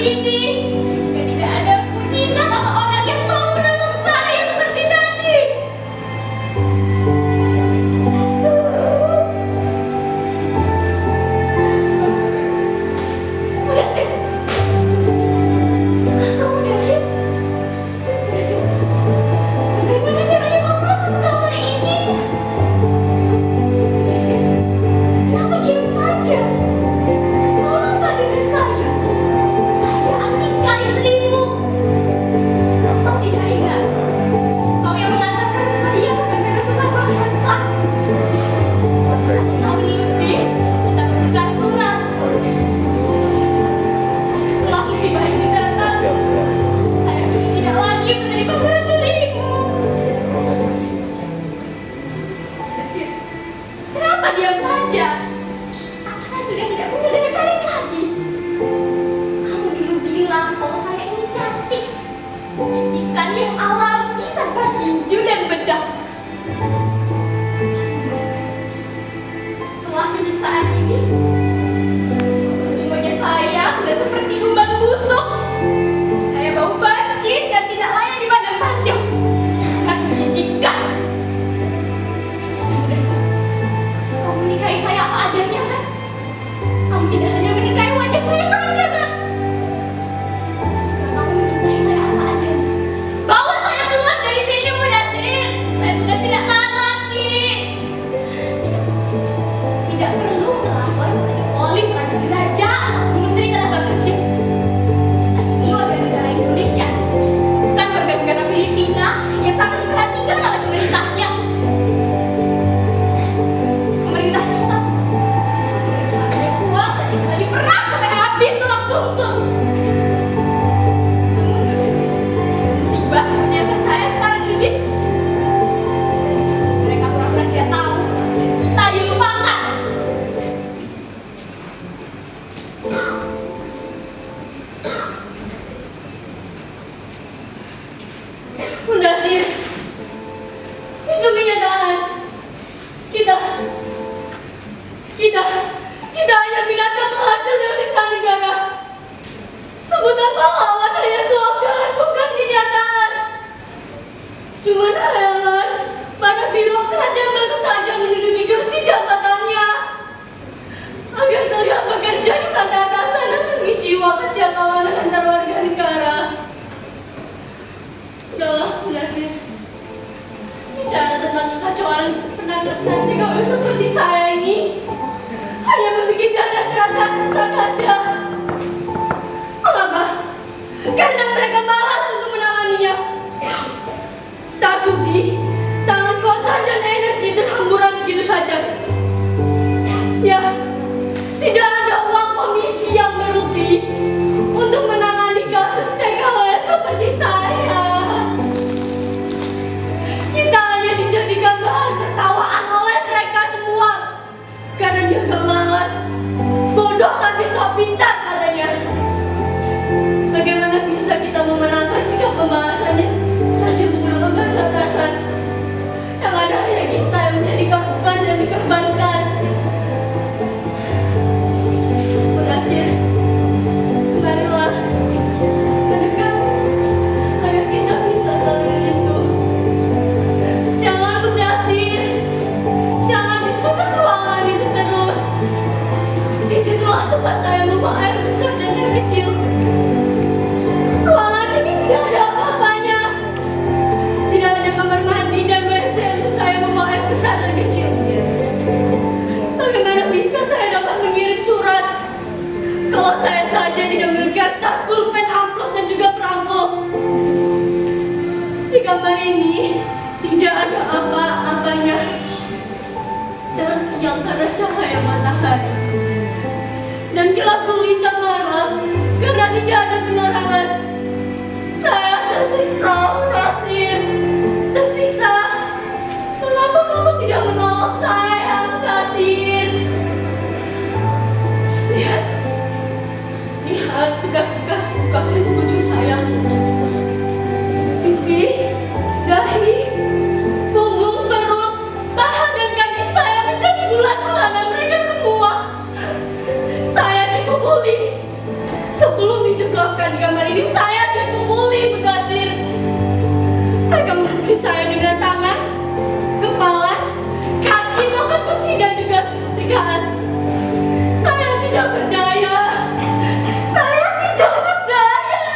ini. Jika tidak ada mujizat atau orang yang mau menolong saya seperti tadi. Udah sih. Kamu udah sih. Udah sih. Bagaimana caranya kamu masuk ke kamar ini? Udah sih. Kenapa diam saja? Kau lupa dengan saya. Saya Anika, istrimu. Kau tidak ingat? Kau yang mengatakan saya benar-benar suka berharta. 1 tahun lebih kita bertukar surat. Setelah musibah ini datang, saya sudah tidak lagi menerima surat darimu. Nasir, kenapa diam saja? Apa saya sudah tidak punya daya tarik lagi? Kamu dulu bilang kalau saya ini cantik. Kecantikan yang alami tanpa ginju dan bedak. Setelah penyiksaan ini, wajah saya sudah seperti kumbang busuk. Saya bau bacin dan tidak layak dipandang pandang. Sangat menjijikkan. Tapi sudah, kamu menikahi saya apa adanya kan? Kamu tidak hanya menikahi wajah saya saja kan? Jika kamu mencintai saya apa adanya, bawa saya keluar dari sini, Mudasir. Saya sudah tidak tahan lagi. Tidak perlu melapor kepada polis, raja diraja, atau menteri tenaga kerja. Kita ini warga negara Indonesia, bukan warga negara Filipina yang sangat diperhatikan oleh pemerintahnya. Pemerintah kita punya uang saja kita diperas sampai habis tulang sumsum. Namun musibah seperti yang saya sekarang ini, mereka pura-pura tidak tahu dan kita dilupakan. Mudasir, itu kenyataan. Kita hanya binatang penghasil dari lisan negara. Sebutan pahlawan hanya slogan, bukan kenyataan. Cuma hayalan para birokrat yang baru saja menduduki kursi jabatannya agar terlihat bekerja di mata atasan dan memiliki jiwa kesetiakawanan antar warga negara. Sudahlah, Mudasir. Bicara tentang kekacauan penangkap nanti kalau seperti saya ini hanya membuat dada terasa kesal saja. Mengapa? Karena mereka malas untuk menanganinya. Tak sudi, tangan kotor dan energi terhamburan begitu saja. Ya, tidak ada uang komisi yang berlebih untuk menangani kasus TKW seperti saya. Kita hanya dijadikan bahan tertawaan oleh mereka semua karena dianggap malas, bodoh tapi sok pintar katanya. Bagaimana bisa kita memenangkan jika pembahasannya saja menggunakan bahasa kasar? Yang ada hanya kita yang menjadi korban dan dikorbankan. Mudasir, marilah mendekat agar kita bisa saling menyentuh. Jangan Mudasir, jangan di sudut ruangan itu terus. Disitulah tempat saya membuang air besar dan air kecil. Ruangan ini tidak ada apa-apanya. Tidak ada kamar mandi dan WC untuk saya membuang air besar dan kecil. Bagaimana bisa saya dapat mengirim surat kalau saya saja tidak memiliki kertas, pulpen, amplop dan juga perangko? Di kamar ini tidak ada apa-apanya. Terang siang karena cahaya matahari dan gelap gulita malam karena tidak ada penerangan. Saya tersiksa, Mudasir, tersiksa. Mengapa kamu tidak menolong saya, Mudasir? Lihat bekas-bekas luka di sekujur saya. Pipi, dahi, punggung, perut, paha dan kaki saya menjadi bulan-bulanan mereka semua. Saya dipukuli Sebelum dijebloskan di kamar ini, saya dipukuli Mudasir. Mereka memukuli saya dengan tangan, kepala, kaki, tongkat besi, dan juga setrikaan. Saya tidak berdaya. Saya tidak berdaya.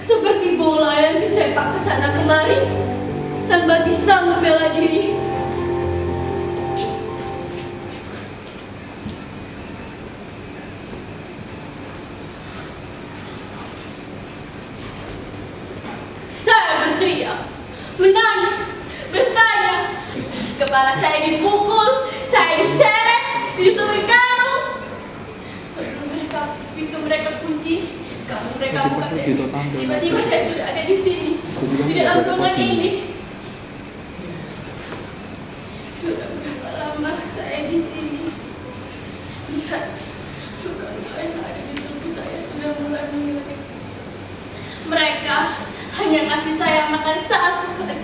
Seperti bola yang disepak ke sana kemari tanpa bisa membela diri. Saya berteriak, menangis, bertanya. Kepala saya dipukul, saya diseret, ditutupi karung. Sebelum pintu mereka kunci, mereka buka. Tiba-tiba saya sudah ada di sini, di dalam ruangan ini. Sudah berapa lama saya di sini? Lihat, luka-luka yang ada di tubuh saya sudah mulai memiliki. Mereka hanya kasih saya makan satu kali.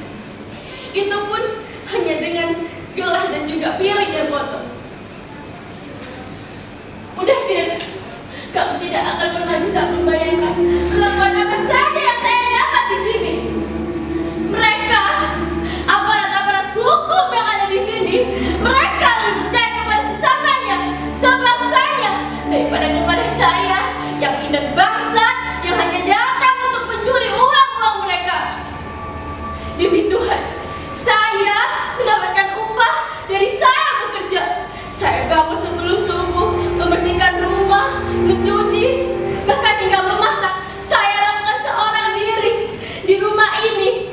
Itu pun hanya dengan gelas dan juga piring yang kotor. Mudasir, kamu tidak akan pernah bisa membayangkan kelakuan apa saja yang saya dapat di sini. Mereka, aparat-aparat hukum yang ada di sini, mereka lebih percaya kepada sesamanya, sebangsanya, daripada kepada saya yang indah bangsat, yang hanya datang untuk mencuri uang-uang mereka. Demi Tuhan, saya mendapatkan upah dari saya bekerja. Saya bangun sebelum subuh, membersihkan rumah, mencuci, bahkan hingga memasak. Saya lakukan seorang diri di rumah ini.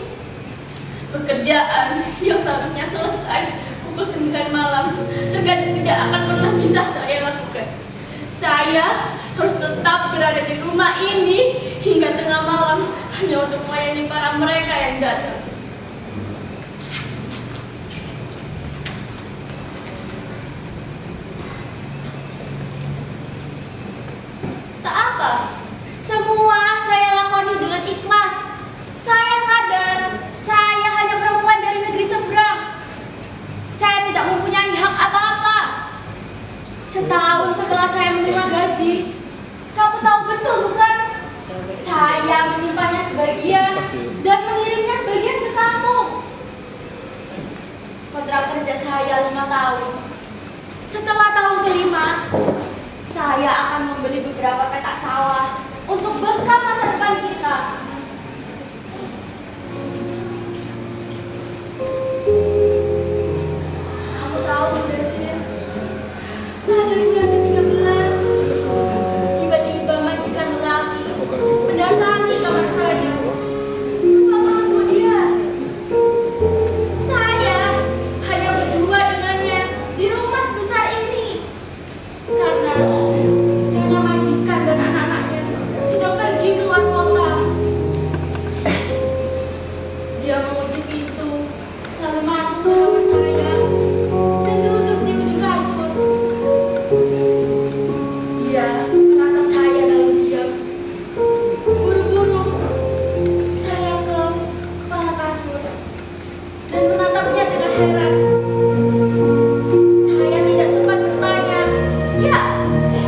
Pekerjaan yang seharusnya selesai pukul 9 malam terkadang tidak akan pernah bisa saya lakukan. Saya harus tetap berada di rumah ini hingga tengah malam hanya untuk melayani para mereka yang datang. Tak apa, semua saya lakoni dengan ikhlas. Saya sadar, saya hanya perempuan dari negeri seberang. Saya tidak mempunyai hak apa-apa. Setahun setelah saya menerima gaji, kamu tahu betul bukan? Saya menyimpannya sebagian dan mengirimnya sebagian ke kamu. Kontrak kerja saya 5 tahun. Setelah tahun kelima, saya akan membeli beberapa petak sawah untuk bekal masa depan kita. Kamu tahu, Mudasir, pada bulan ke-13, tiba-tiba majikan lelaki mendatangi kamar saya. Apa kamu dia? Saya hanya berdua dengannya di rumah sebesar ini karena majikan dan anak-anaknya sedang pergi keluar kota. Dia mengunci pintu, lalu masuk ke kamar saya dan duduk di ujung kasur. Dia menatap saya dalam diam. Buru-buru saya ke kepala kasur dan menatapnya dengan heran. Saya tidak sempat bertanya. Ya,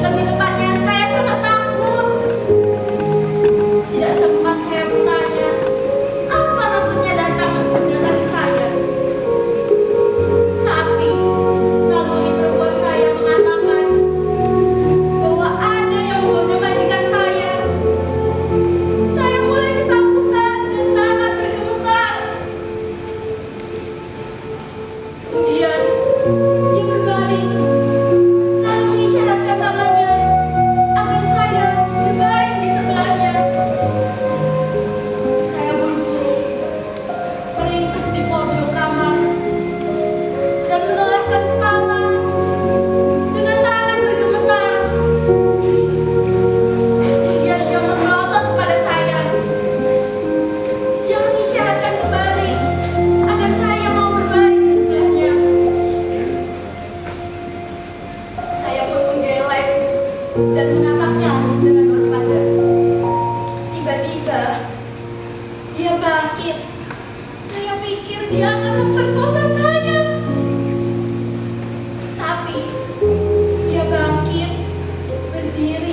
lebih tepatnya saya sangat takut. Tidak sempat saya bertanya, apa maksudnya datang mendatangi saya. Tapi naluri perempuan saya mengatakan bahwa ada yang menggoda majikan saya. Saya mulai ketakutan dan tangan bergemetar. Kemudian dia berbaring, lalu mengisyaratkan tangannya agar saya berbaring di sebelahnya. Saya buru-buru meringkuk di pojok kamar dan menolakkan kepala dengan tangan bergemetar. Kemudian dia memelotot kepada saya. Dia mengisyaratkan kembali agar saya mau berbaring di sebelahnya. Saya pun menggeleng dan menatapnya dengan waspada. Tiba-tiba dia bangkit. Saya pikir dia akan memperkosa saya. Tapi dia bangkit, berdiri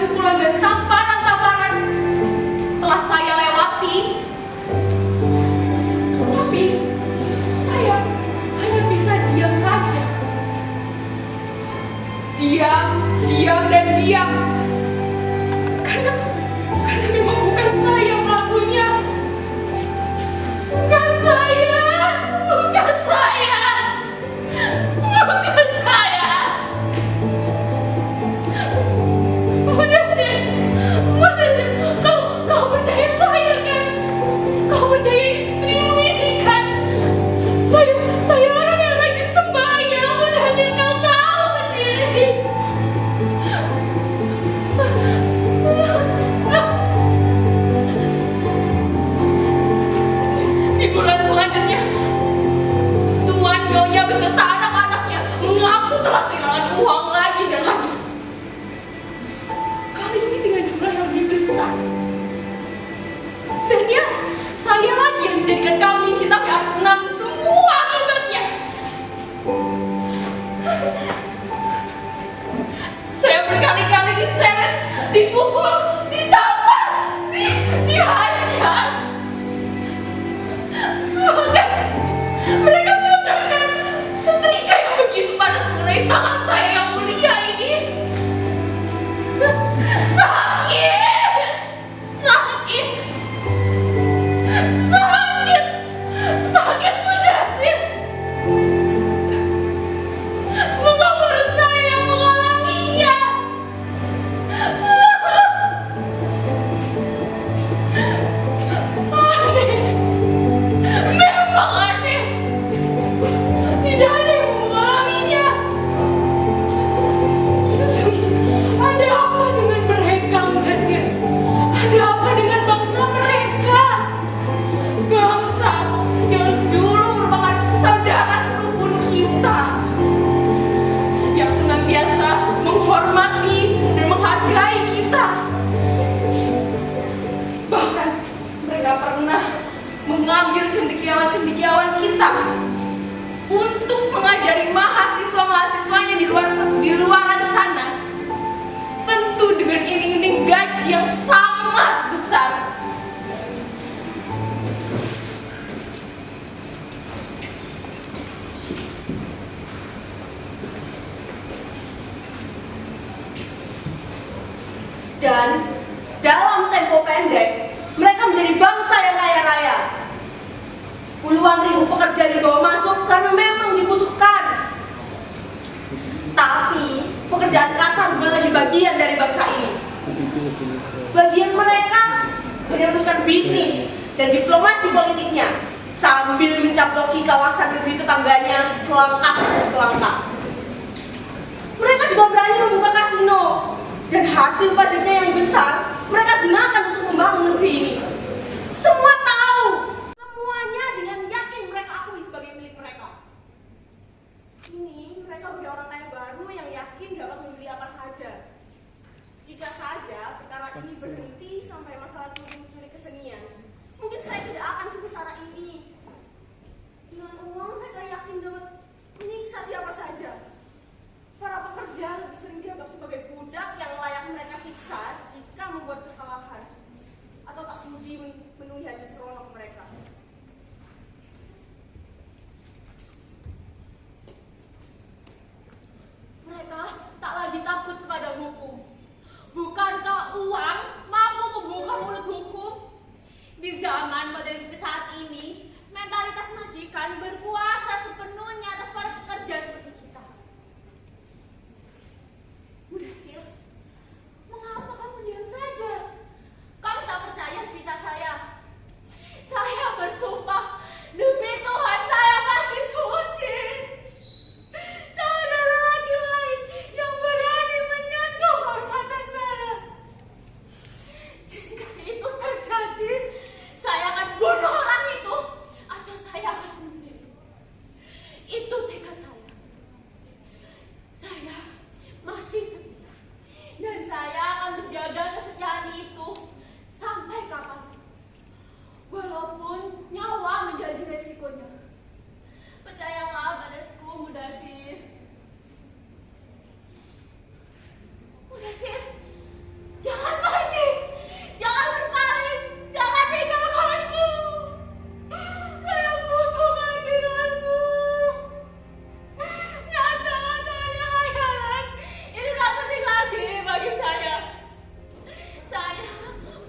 pukulan dan tamparan-tamparan telah saya lewati. Tapi saya hanya bisa diam saja. Diam dan diam. Karena memang bukan saya pelakunya. Bukan saya. Bukan saya. Bukan saya. Mudassir, kau percaya saya kan? Kau percaya istrimu ini kan? Saya orang yang rajin sembahyang. Mudassir, kau tahu sendiri. Di bulan selanjutnya, Tuan Nyonya beserta anak-anaknya mengaku telah kehilangan uang lagi dan lagi. Kali ini dengan jumlah yang lebih besar. Dan ya, saya lagi yang dijadikan kambing hitam yang harus menanggung semua akibatnya. Saya berkali-kali diseret, dipukul, ditampar, dihajar. Bahkan mereka meletakkan setrika yang begitu panas mengenai tangan saya yang mulia ini. Sakit, sakit, sakit, sakit Mudassir. Mengapa harus saya yang mengalaminya? Aneh, memang aneh. Tidak ada yang mengalaminya. Sesungguhnya ada apa dengan mereka, Mudassir? Ada apa dengan bangsa mereka? Bangsa yang dulu merupakan saudara serupun kita, yang senantiasa menghormati dan menghargai kita. Bahkan mereka pernah mengambil cendekiawan-cendekiawan kita untuk mengajari mahasiswa-mahasiswanya di luaran sana, tentu dengan iming-iming gaji yang sangat besar. Dan dalam tempo pendek, mereka menjadi bangsa yang kaya raya. Puluhan ribu pekerja dibawa masuk karena memang dibutuhkan. Tapi pekerjaan kasar bukan lagi bagian dari bangsa ini. Bagian mereka meneruskan bisnis dan diplomasi politiknya sambil mencaploki kawasan negeri tetangganya selangkah demi selangkah. Mereka juga berani membuka kasino, dan hasil pajaknya yang besar mereka gunakan untuk membangun negeri ini. Semua tahu, semuanya dengan yakin mereka akui sebagai milik mereka. Ini mereka bagi orang kaya baru yang yakin dapat membeli apa saja. Jika saja perkara ini berhenti sampai masalah mencuri kesenian, mungkin saya tidak akan sebesar ini. Dengan uang mereka yakin dapat menyiksa siapa saja. Para pekerja lebih sering dianggap sebagai budak yang layak mereka siksa jika membuat kesalahan atau tak sudi memenuhi hajat seronok mereka. Mereka tak lagi takut kepada hukum. Bukankah uang mampu membuka mulut hukum? Di zaman modernisme saat ini, mentalitas majikan berkuasa.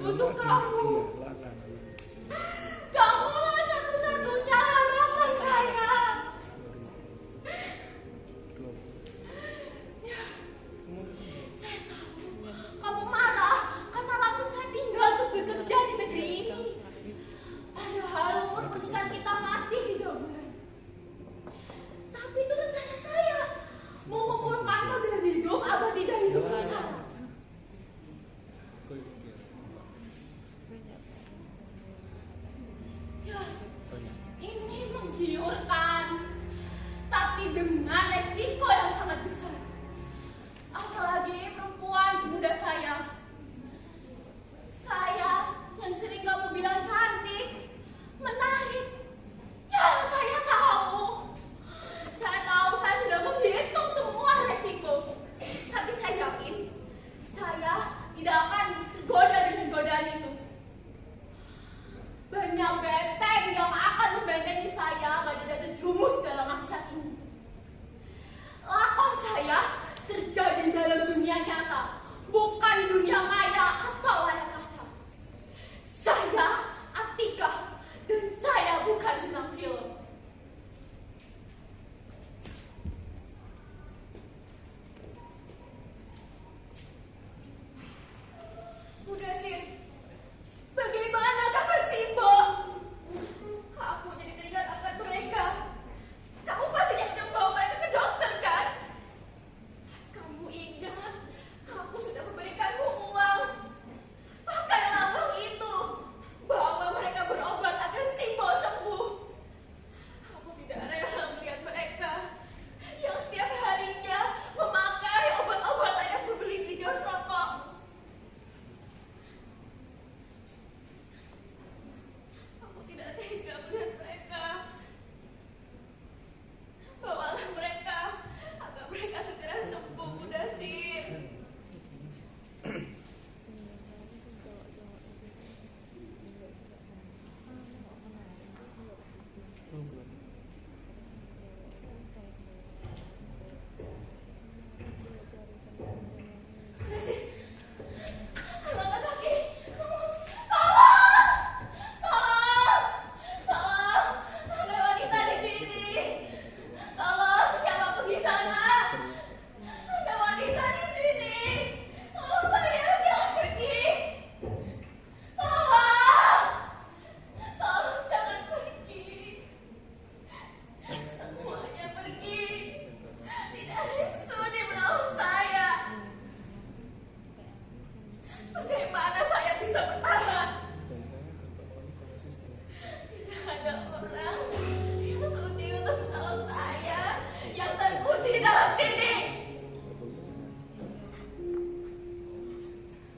butuh kamu. Kamulah satu-satunya harapan saya. Saya tahu kamu marah karena langsung saya tinggal untuk bekerja di negeri ini. Padahal umur pernikahan kita masih 3 bulan. Tapi itu rencana saya, mengumpulkan model hidup abadi dari hidup bersama. Ya, ini menggiurkan, tapi dengan resiko yang sangat besar. Apalagi perempuan semuda saya. Saya yang sering kamu bilang cantik, menarik. Ya, saya tahu. Saya sudah menghitung semua resiko. Tapi saya yakin, saya tidak akan tergoda dengan godaan itu. Banyak benteng yang akan membentengi saya pada terjerumus dalam maksiat ini. Lakon saya terjadi dalam dunia nyata, bukan dunia maya atau layar kaca. Saya Atika, dan saya bukan bintang film. Mudasir, bagaimana kabar Simbo? Aku jadi teringat akan mereka. Kamu pastinya sudah membawa mereka ke dokter, kan? Kamu ingat, aku sudah memberikanmu uang. Pakailah uang itu. Bawa mereka berobat agar Simbo sembuh. Aku tidak rela melihat mereka yang setiap harinya memakai obat-obatan yang berbeli di kios rokok. Aku tidak tega melihat mereka. Bawalah mereka agar mereka segera sembuh, Mudasir. Mudasir, angkat kaki. Tolong! Tolong! Tolong! Ada wanita di sini. Tolong, siapapun di sana. Ada wanita di sini. Tolong saya, jangan pergi. Tolong! Tolong jangan pergi. Semuanya pergi. Tidak ada yang sudi menolong saya. Bagaimana saya bisa bertahan? Tidak ada orang yang sudi untuk menolong saya yang terkunci di dalam sini.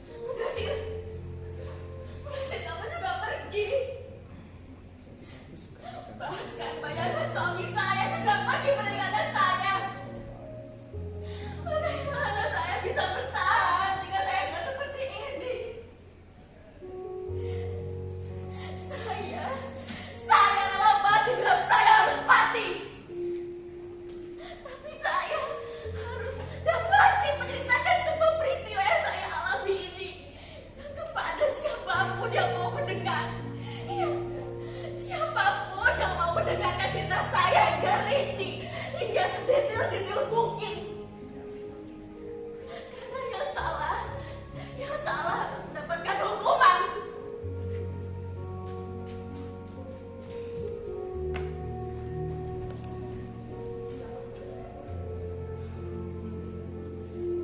Mudasir, kamu juga pergi. Bahkan bayangan suami saya juga pergi meninggalkan saya. Bagaimana saya bisa bertahan jika saya tidak seperti ini? Saya rela mati bila saya harus mati. Tapi saya harus dan wajib menceritakan semua peristiwa yang saya alami ini kepada siapapun yang mau mendengar. Iya, siapapun yang mau mendengarkan cerita saya hingga rinci, hingga sedetail-detail mungkin. Karena yang salah harus mendapatkan hukuman.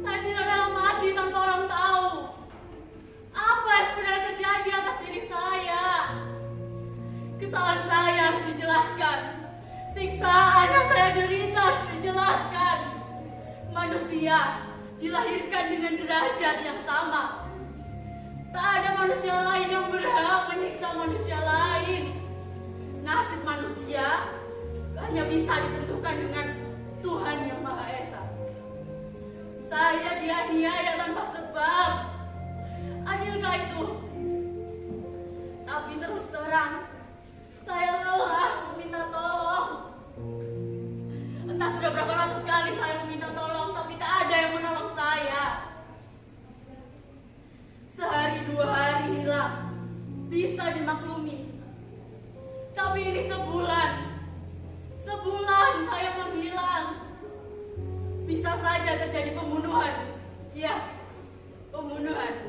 Saya tidak rela mati tanpa orang tahu apa yang sebenarnya terjadi atas diri saya. Kesalahan saya harus dijelaskan. Siksaan yang saya derita harus dijelaskan. Manusia dilahirkan dengan derajat yang sama. Tak ada manusia lain yang berhak menyiksa manusia lain. Nasib manusia hanya bisa ditentukan dengan Tuhan Yang Maha Esa. Saya dianiaya tanpa sebab. Adilkah itu? Tapi terus terang, saya lelah meminta tolong. Entah sudah berapa ratus kali saya meminta tolong, tapi tak ada yang menolong saya. Sehari 2 hari hilang. saja terjadi pembunuhan. Ya, pembunuhan.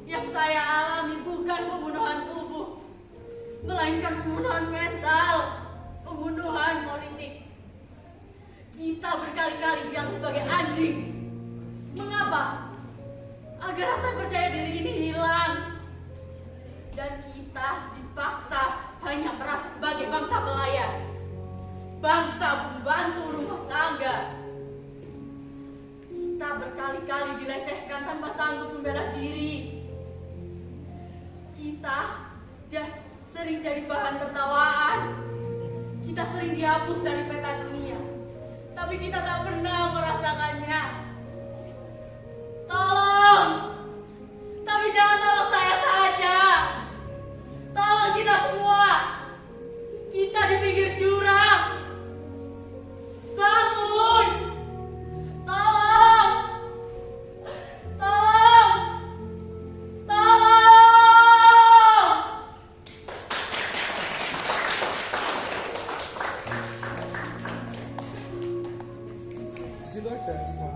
Yang saya alami bukan pembunuhan tubuh, melainkan pembunuhan mental, pembunuhan politik. Kita berkali-kali bilang sebagai anjing. Mengapa? Agar rasa percaya diri ini hilang. Dan kita dipaksa hanya merasa sebagai bangsa pelayan, bangsa pembantu rumah tangga. Kita berkali-kali dilecehkan tanpa sanggup membela diri. Kita sering jadi bahan tertawaan. Kita sering dihapus dari peta dunia, tapi kita tak pernah merasakannya. Tolong, tapi jangan tolong saya saja. Tolong kita semua. Kita di pinggir jurang. Bangun. Tolong. Tolong. Tolong. Di situ aja, Isma.